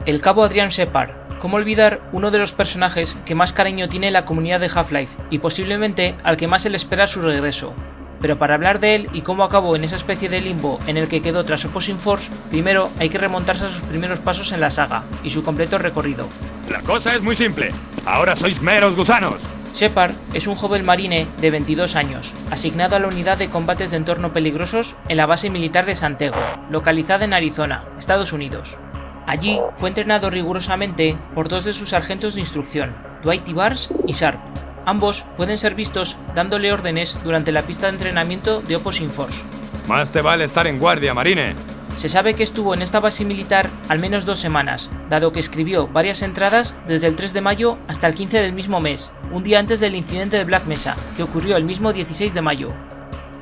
El cabo Adrian Shepard. ¿Cómo olvidar uno de los personajes que más cariño tiene la comunidad de Half-Life y posiblemente al que más se le espera su regreso? Pero para hablar de él y cómo acabó en esa especie de limbo en el que quedó tras Opposing Force, primero hay que remontarse a sus primeros pasos en la saga y su completo recorrido. La cosa es muy simple. Ahora sois meros gusanos. Shepard es un joven marine de 22 años, asignado a la unidad de combates de entorno peligrosos en la base militar de Santego, localizada en Arizona, Estados Unidos. Allí fue entrenado rigurosamente por dos de sus sargentos de instrucción, Dwight Bars y Sharp. Ambos pueden ser vistos dándole órdenes durante la pista de entrenamiento de Opposing Force. Más te vale estar en guardia, marine. Se sabe que estuvo en esta base militar al menos 2 semanas, dado que escribió varias entradas desde el 3 de mayo hasta el 15 del mismo mes, un día antes del incidente de Black Mesa, que ocurrió el mismo 16 de mayo.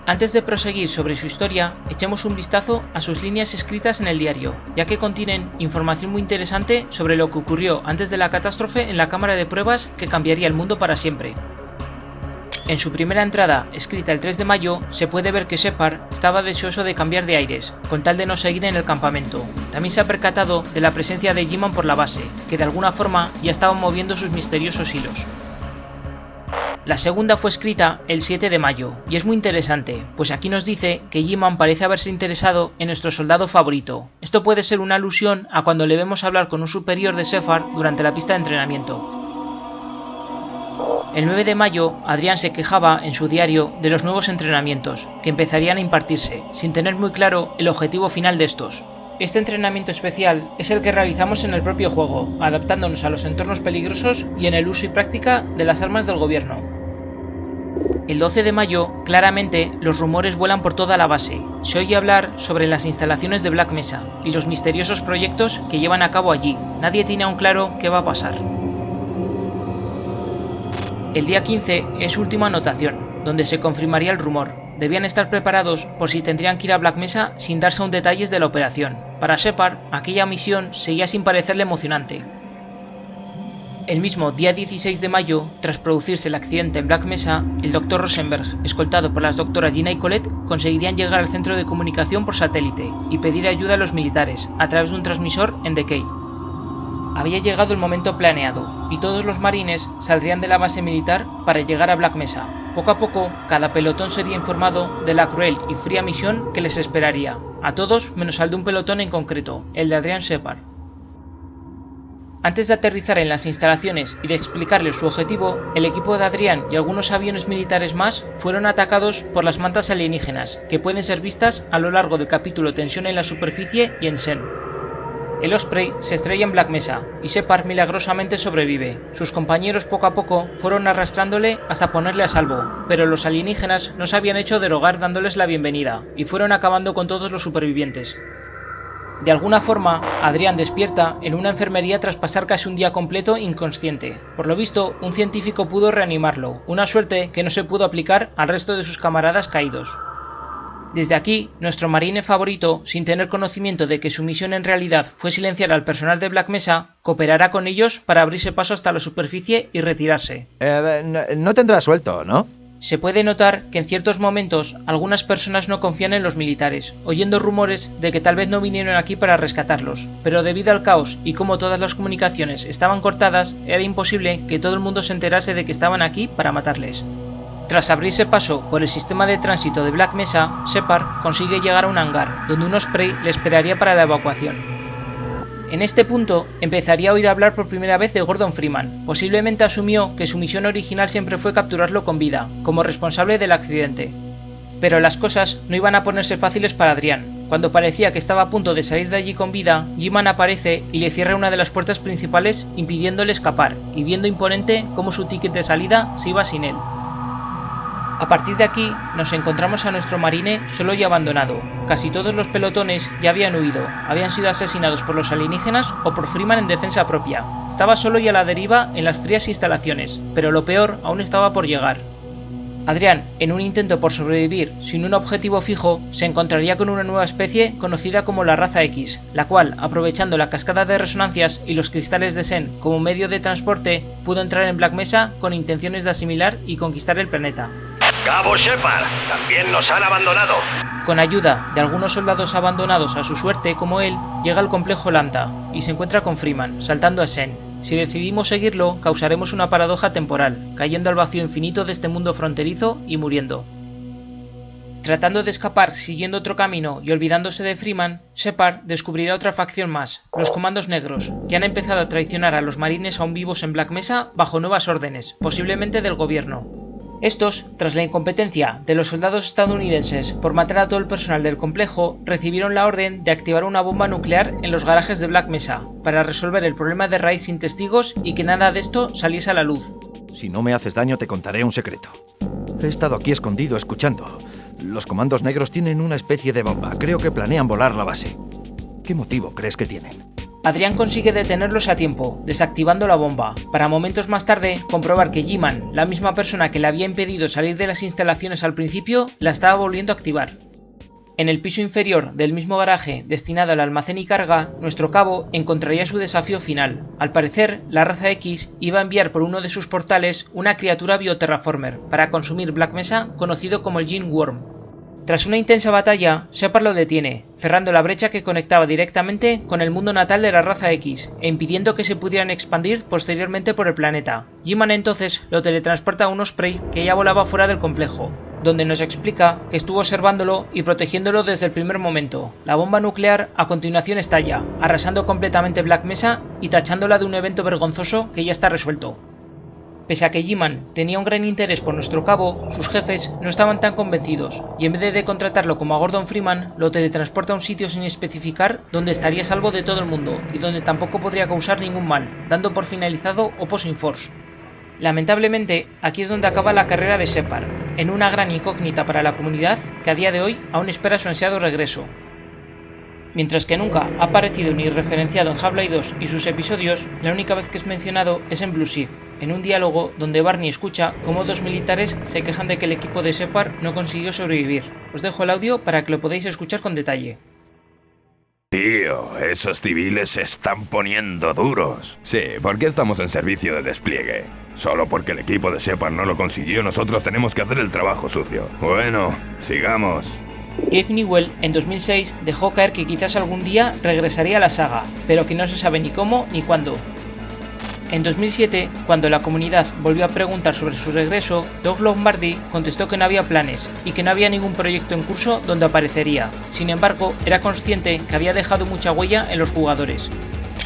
Antes de proseguir sobre su historia, echemos un vistazo a sus líneas escritas en el diario, ya que contienen información muy interesante sobre lo que ocurrió antes de la catástrofe en la cámara de pruebas que cambiaría el mundo para siempre. En su primera entrada, escrita el 3 de mayo, se puede ver que Shepard estaba deseoso de cambiar de aires, con tal de no seguir en el campamento. También se ha percatado de la presencia de G-Man por la base, que de alguna forma ya estaba moviendo sus misteriosos hilos. La segunda fue escrita el 7 de mayo, y es muy interesante, pues aquí nos dice que G-Man parece haberse interesado en nuestro soldado favorito. Esto puede ser una alusión a cuando le vemos hablar con un superior de Shepard durante la pista de entrenamiento. El 9 de mayo, Adrian se quejaba en su diario de los nuevos entrenamientos, que empezarían a impartirse, sin tener muy claro el objetivo final de estos. Este entrenamiento especial es el que realizamos en el propio juego, adaptándonos a los entornos peligrosos y en el uso y práctica de las armas del gobierno. El 12 de mayo, claramente, los rumores vuelan por toda la base. Se oye hablar sobre las instalaciones de Black Mesa y los misteriosos proyectos que llevan a cabo allí. Nadie tiene aún claro qué va a pasar. El día 15 es su última anotación, donde se confirmaría el rumor. Debían estar preparados por si tendrían que ir a Black Mesa sin darse aún detalles de la operación. Para Shepard, aquella misión seguía sin parecerle emocionante. El mismo día 16 de mayo, tras producirse el accidente en Black Mesa, el Dr. Rosenberg, escoltado por las doctoras Gina y Colette, conseguirían llegar al centro de comunicación por satélite y pedir ayuda a los militares a través de un transmisor en Decay. Había llegado el momento planeado, y todos los marines saldrían de la base militar para llegar a Black Mesa. Poco a poco, cada pelotón sería informado de la cruel y fría misión que les esperaría, a todos menos al de un pelotón en concreto, el de Adrian Shepard. Antes de aterrizar en las instalaciones y de explicarles su objetivo, el equipo de Adrian y algunos aviones militares más fueron atacados por las mantas alienígenas, que pueden ser vistas a lo largo del capítulo Tensión en la superficie y en Xen. El Osprey se estrella en Black Mesa, y Shepard milagrosamente sobrevive. Sus compañeros poco a poco fueron arrastrándole hasta ponerle a salvo, pero los alienígenas no se habían hecho de rogar dándoles la bienvenida, y fueron acabando con todos los supervivientes. De alguna forma, Adrian despierta en una enfermería tras pasar casi un día completo inconsciente. Por lo visto, un científico pudo reanimarlo, una suerte que no se pudo aplicar al resto de sus camaradas caídos. Desde aquí, nuestro marine favorito, sin tener conocimiento de que su misión en realidad fue silenciar al personal de Black Mesa, cooperará con ellos para abrirse paso hasta la superficie y retirarse. No tendrá suelto, ¿no? Se puede notar que en ciertos momentos algunas personas no confían en los militares, oyendo rumores de que tal vez no vinieron aquí para rescatarlos, pero debido al caos y como todas las comunicaciones estaban cortadas, era imposible que todo el mundo se enterase de que estaban aquí para matarles. Tras abrirse paso por el sistema de tránsito de Black Mesa, Shepard consigue llegar a un hangar, donde un Osprey le esperaría para la evacuación. En este punto, empezaría a oír hablar por primera vez de Gordon Freeman. Posiblemente asumió que su misión original siempre fue capturarlo con vida, como responsable del accidente. Pero las cosas no iban a ponerse fáciles para Adrian. Cuando parecía que estaba a punto de salir de allí con vida, G-Man aparece y le cierra una de las puertas principales impidiéndole escapar, y viendo imponente cómo su ticket de salida se iba sin él. A partir de aquí, nos encontramos a nuestro marine solo y abandonado. Casi todos los pelotones ya habían huido, habían sido asesinados por los alienígenas o por Freeman en defensa propia. Estaba solo y a la deriva en las frías instalaciones, pero lo peor aún estaba por llegar. Adrian, en un intento por sobrevivir sin un objetivo fijo, se encontraría con una nueva especie conocida como la Raza X, la cual, aprovechando la cascada de resonancias y los cristales de Xen como medio de transporte, pudo entrar en Black Mesa con intenciones de asimilar y conquistar el planeta. Cabo Shepard, también nos han abandonado. Con ayuda de algunos soldados abandonados a su suerte como él, llega al complejo Lambda y se encuentra con Freeman, saltando a Shen. Si decidimos seguirlo, causaremos una paradoja temporal, cayendo al vacío infinito de este mundo fronterizo y muriendo. Tratando de escapar siguiendo otro camino y olvidándose de Freeman, Shepard descubrirá otra facción más, los Comandos Negros, que han empezado a traicionar a los marines aún vivos en Black Mesa bajo nuevas órdenes, posiblemente del gobierno. Estos, tras la incompetencia de los soldados estadounidenses por matar a todo el personal del complejo, recibieron la orden de activar una bomba nuclear en los garajes de Black Mesa, para resolver el problema de raíz sin testigos y que nada de esto saliese a la luz. Si no me haces daño, te contaré un secreto. He estado aquí escondido escuchando. Los Comandos Negros tienen una especie de bomba. Creo que planean volar la base. ¿Qué motivo crees que tienen? Adrián consigue detenerlos a tiempo, desactivando la bomba, para momentos más tarde comprobar que G-Man, la misma persona que le había impedido salir de las instalaciones al principio, la estaba volviendo a activar. En el piso inferior del mismo garaje destinado al almacén y carga, nuestro cabo encontraría su desafío final. Al parecer, la raza X iba a enviar por uno de sus portales una criatura bioterraformer para consumir Black Mesa, conocido como el Gene Worm. Tras una intensa batalla, Shepard lo detiene, cerrando la brecha que conectaba directamente con el mundo natal de la raza X, e impidiendo que se pudieran expandir posteriormente por el planeta. G-Man entonces lo teletransporta a un Osprey que ya volaba fuera del complejo, donde nos explica que estuvo observándolo y protegiéndolo desde el primer momento. La bomba nuclear a continuación estalla, arrasando completamente Black Mesa y tachándola de un evento vergonzoso que ya está resuelto. Pese a que G-Man tenía un gran interés por nuestro cabo, sus jefes no estaban tan convencidos, y en vez de contratarlo como a Gordon Freeman, lo teletransporta a un sitio sin especificar donde estaría a salvo de todo el mundo, y donde tampoco podría causar ningún mal, dando por finalizado Opposing Force. Lamentablemente, aquí es donde acaba la carrera de Shepard, en una gran incógnita para la comunidad que a día de hoy aún espera su ansiado regreso. Mientras que nunca ha aparecido ni referenciado en Half-Life 2 y sus episodios, la única vez que es mencionado es en Blue Shift, en un diálogo donde Barney escucha cómo dos militares se quejan de que el equipo de Shepard no consiguió sobrevivir. Os dejo el audio para que lo podáis escuchar con detalle. Tío, esos civiles se están poniendo duros. Sí, porque estamos en servicio de despliegue. Solo porque el equipo de Shepard no lo consiguió, nosotros tenemos que hacer el trabajo sucio. Bueno, sigamos. Gabe Newell en 2006 dejó caer que quizás algún día regresaría a la saga, pero que no se sabe ni cómo ni cuándo. En 2007, cuando la comunidad volvió a preguntar sobre su regreso, Doug Lombardi contestó que no había planes y que no había ningún proyecto en curso donde aparecería. Sin embargo, era consciente que había dejado mucha huella en los jugadores.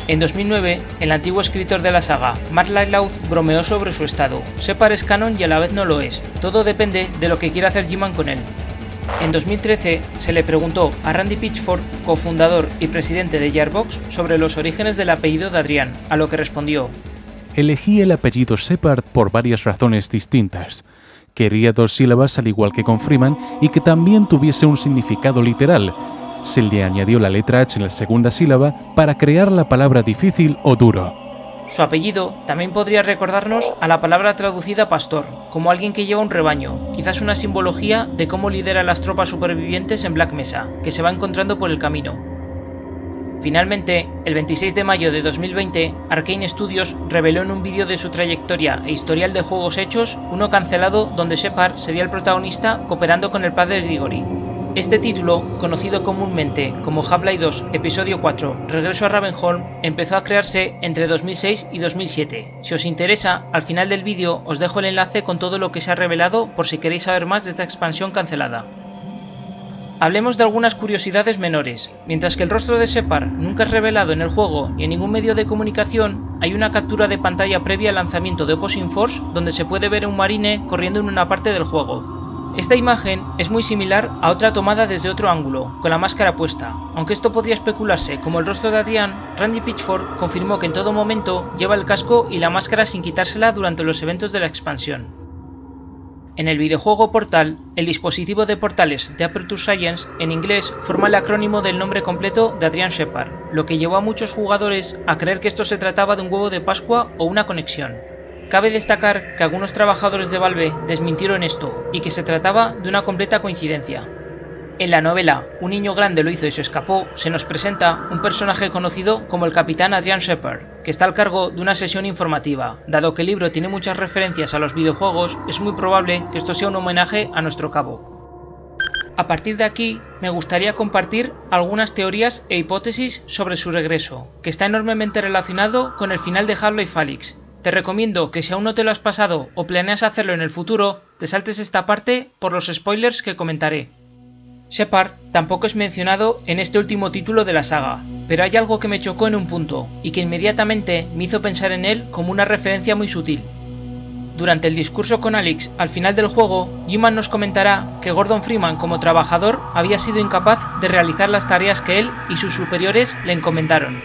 En 2009, el antiguo escritor de la saga, Mark Lightloud, bromeó sobre su estado. Shepard es canon y a la vez no lo es. Todo depende de lo que quiera hacer G-Man con él. En 2013 se le preguntó a Randy Pitchford, cofundador y presidente de Gearbox, sobre los orígenes del apellido de Adrián, a lo que respondió: Elegí el apellido Shepard por varias razones distintas. Quería 2 sílabas al igual que con Freeman y que también tuviese un significado literal. Se le añadió la letra H en la segunda sílaba para crear la palabra difícil o duro. Su apellido también podría recordarnos a la palabra traducida pastor, como alguien que lleva un rebaño, quizás una simbología de cómo lidera las tropas supervivientes en Black Mesa, que se va encontrando por el camino. Finalmente, el 26 de mayo de 2020, Arkane Studios reveló en un vídeo de su trayectoria e historial de juegos hechos, uno cancelado donde Shepard sería el protagonista cooperando con el padre Grigori. Este título, conocido comúnmente como Half-Life 2 Episodio 4 Regreso a Ravenholm, empezó a crearse entre 2006 y 2007. Si os interesa, al final del vídeo os dejo el enlace con todo lo que se ha revelado por si queréis saber más de esta expansión cancelada. Hablemos de algunas curiosidades menores. Mientras que el rostro de Shepard nunca es revelado en el juego ni en ningún medio de comunicación, hay una captura de pantalla previa al lanzamiento de Opposing Force donde se puede ver a un marine corriendo en una parte del juego. Esta imagen es muy similar a otra tomada desde otro ángulo, con la máscara puesta. Aunque esto podría especularse como el rostro de Adrián, Randy Pitchford confirmó que en todo momento lleva el casco y la máscara sin quitársela durante los eventos de la expansión. En el videojuego Portal, el dispositivo de portales de Aperture Science en inglés forma el acrónimo del nombre completo de Adrian Shepard, lo que llevó a muchos jugadores a creer que esto se trataba de un huevo de Pascua o una conexión. Cabe destacar que algunos trabajadores de Valve desmintieron esto y que se trataba de una completa coincidencia. En la novela Un niño grande lo hizo y se escapó, se nos presenta un personaje conocido como el capitán Adrian Shepard, que está al cargo de una sesión informativa. Dado que el libro tiene muchas referencias a los videojuegos, es muy probable que esto sea un homenaje a nuestro cabo. A partir de aquí, me gustaría compartir algunas teorías e hipótesis sobre su regreso, que está enormemente relacionado con el final de Half-Life Alyx. Te recomiendo que si aún no te lo has pasado o planeas hacerlo en el futuro, te saltes esta parte por los spoilers que comentaré. Shepard tampoco es mencionado en este último título de la saga, pero hay algo que me chocó en un punto, y que inmediatamente me hizo pensar en él como una referencia muy sutil. Durante el discurso con Alyx al final del juego, G-Man nos comentará que Gordon Freeman como trabajador había sido incapaz de realizar las tareas que él y sus superiores le encomendaron.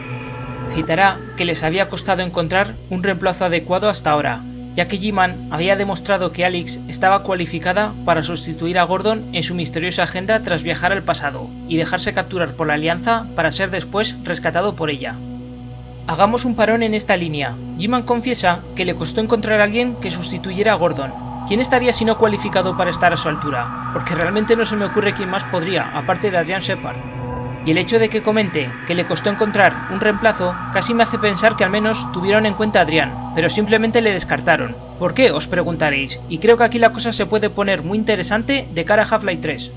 Citará que les había costado encontrar un reemplazo adecuado hasta ahora, ya que G-Man había demostrado que Alyx estaba cualificada para sustituir a Gordon en su misteriosa agenda tras viajar al pasado y dejarse capturar por la Alianza para ser después rescatado por ella. Hagamos un parón en esta línea. G-Man confiesa que le costó encontrar a alguien que sustituyera a Gordon. ¿Quién estaría si no cualificado para estar a su altura? Porque realmente no se me ocurre quién más podría, aparte de Adrian Shepard. Y el hecho de que comente que le costó encontrar un reemplazo casi me hace pensar que al menos tuvieron en cuenta a Adrian, pero simplemente le descartaron. ¿Por qué? Os preguntaréis, y creo que aquí la cosa se puede poner muy interesante de cara a Half-Life 3.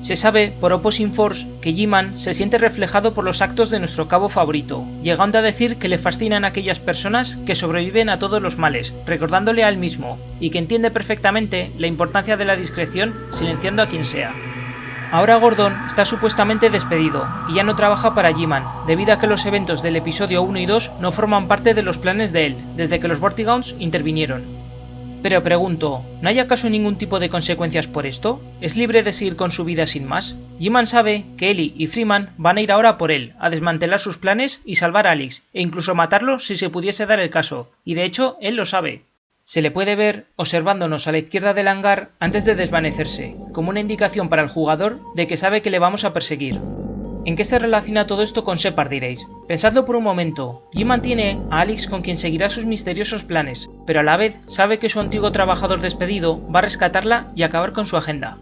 Se sabe por Opposing Force que G-Man se siente reflejado por los actos de nuestro cabo favorito, llegando a decir que le fascinan aquellas personas que sobreviven a todos los males, recordándole a él mismo, y que entiende perfectamente la importancia de la discreción silenciando a quien sea. Ahora Gordon está supuestamente despedido y ya no trabaja para G-Man, debido a que los eventos del episodio 1 y 2 no forman parte de los planes de él, desde que los Vortigaunts intervinieron. Pero pregunto, ¿no hay acaso ningún tipo de consecuencias por esto? ¿Es libre de seguir con su vida sin más? G-Man sabe que Ellie y Freeman van a ir ahora por él, a desmantelar sus planes y salvar a Alyx, e incluso matarlo si se pudiese dar el caso, y de hecho él lo sabe. Se le puede ver observándonos a la izquierda del hangar antes de desvanecerse, como una indicación para el jugador de que sabe que le vamos a perseguir. ¿En qué se relaciona todo esto con Shepard, diréis? Pensadlo por un momento. G-Man tiene a Alyx con quien seguirá sus misteriosos planes, pero a la vez sabe que su antiguo trabajador despedido va a rescatarla y acabar con su agenda.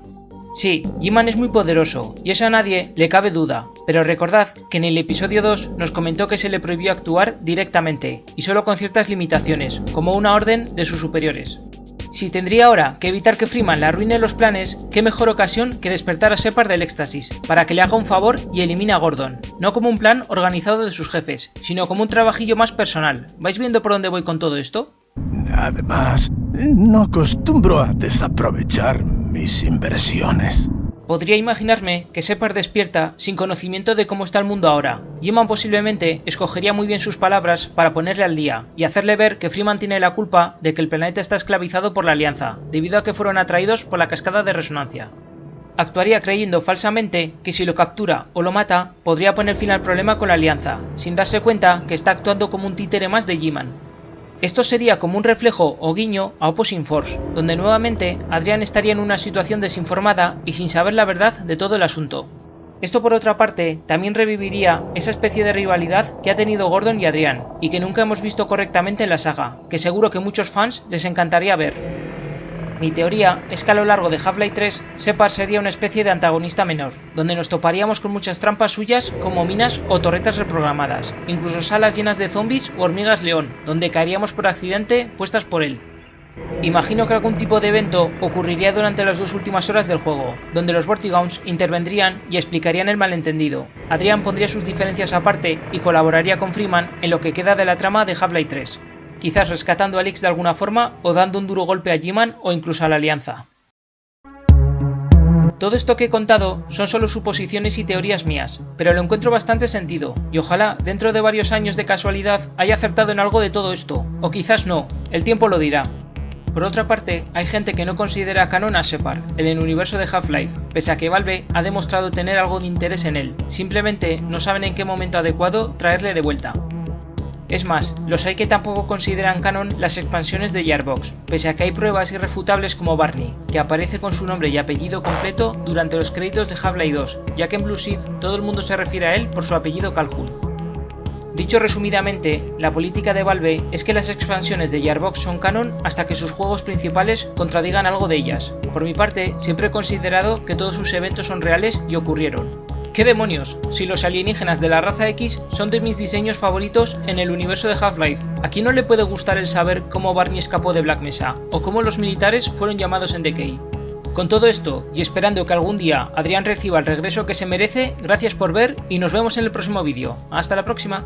Sí, G-Man es muy poderoso, y eso a nadie le cabe duda, pero recordad que en el episodio 2 nos comentó que se le prohibió actuar directamente, y solo con ciertas limitaciones, como una orden de sus superiores. Si tendría ahora que evitar que Freeman le arruine los planes, qué mejor ocasión que despertar a Shepard del éxtasis, para que le haga un favor y elimine a Gordon, no como un plan organizado de sus jefes, sino como un trabajillo más personal. ¿Vais viendo por dónde voy con todo esto? Además, no acostumbro a desaprovechar mis inversiones. Podría imaginarme que Shepard despierta sin conocimiento de cómo está el mundo ahora. G-Man posiblemente escogería muy bien sus palabras para ponerle al día y hacerle ver que Freeman tiene la culpa de que el planeta está esclavizado por la Alianza, debido a que fueron atraídos por la cascada de resonancia. Actuaría creyendo falsamente que si lo captura o lo mata, podría poner fin al problema con la Alianza, sin darse cuenta que está actuando como un títere más de G-Man. Esto sería como un reflejo o guiño a Opposing Force, donde nuevamente Adrian estaría en una situación desinformada y sin saber la verdad de todo el asunto. Esto por otra parte también reviviría esa especie de rivalidad que ha tenido Gordon y Adrian, y que nunca hemos visto correctamente en la saga, que seguro que muchos fans les encantaría ver. Mi teoría es que a lo largo de Half-Life 3, Shepard sería una especie de antagonista menor, donde nos toparíamos con muchas trampas suyas como minas o torretas reprogramadas, incluso salas llenas de zombies o hormigas león, donde caeríamos por accidente puestas por él. Imagino que algún tipo de evento ocurriría durante las 2 últimas horas del juego, donde los Vortigaunts intervendrían y explicarían el malentendido. Adrian pondría sus diferencias aparte y colaboraría con Freeman en lo que queda de la trama de Half-Life 3. Quizás rescatando a Alyx de alguna forma o dando un duro golpe a G-Man o incluso a la Alianza. Todo esto que he contado son solo suposiciones y teorías mías, pero lo encuentro bastante sentido, y ojalá dentro de varios años de casualidad haya acertado en algo de todo esto, o quizás no, el tiempo lo dirá. Por otra parte, hay gente que no considera canon a Shepard en el universo de Half-Life, pese a que Valve ha demostrado tener algo de interés en él, simplemente no saben en qué momento adecuado traerle de vuelta. Es más, los hay que tampoco consideran canon las expansiones de Gearbox, pese a que hay pruebas irrefutables como Barney, que aparece con su nombre y apellido completo durante los créditos de Half-Life 2, ya que en Blue Seed todo el mundo se refiere a él por su apellido Calhoun. Dicho resumidamente, la política de Valve es que las expansiones de Gearbox son canon hasta que sus juegos principales contradigan algo de ellas. Por mi parte, siempre he considerado que todos sus eventos son reales y ocurrieron. ¿Qué demonios? Si los alienígenas de la raza X son de mis diseños favoritos en el universo de Half-Life, ¿a quién no le puede gustar el saber cómo Barney escapó de Black Mesa? ¿O cómo los militares fueron llamados en Decay? Con todo esto, y esperando que algún día Adrián reciba el regreso que se merece, gracias por ver y nos vemos en el próximo vídeo. ¡Hasta la próxima!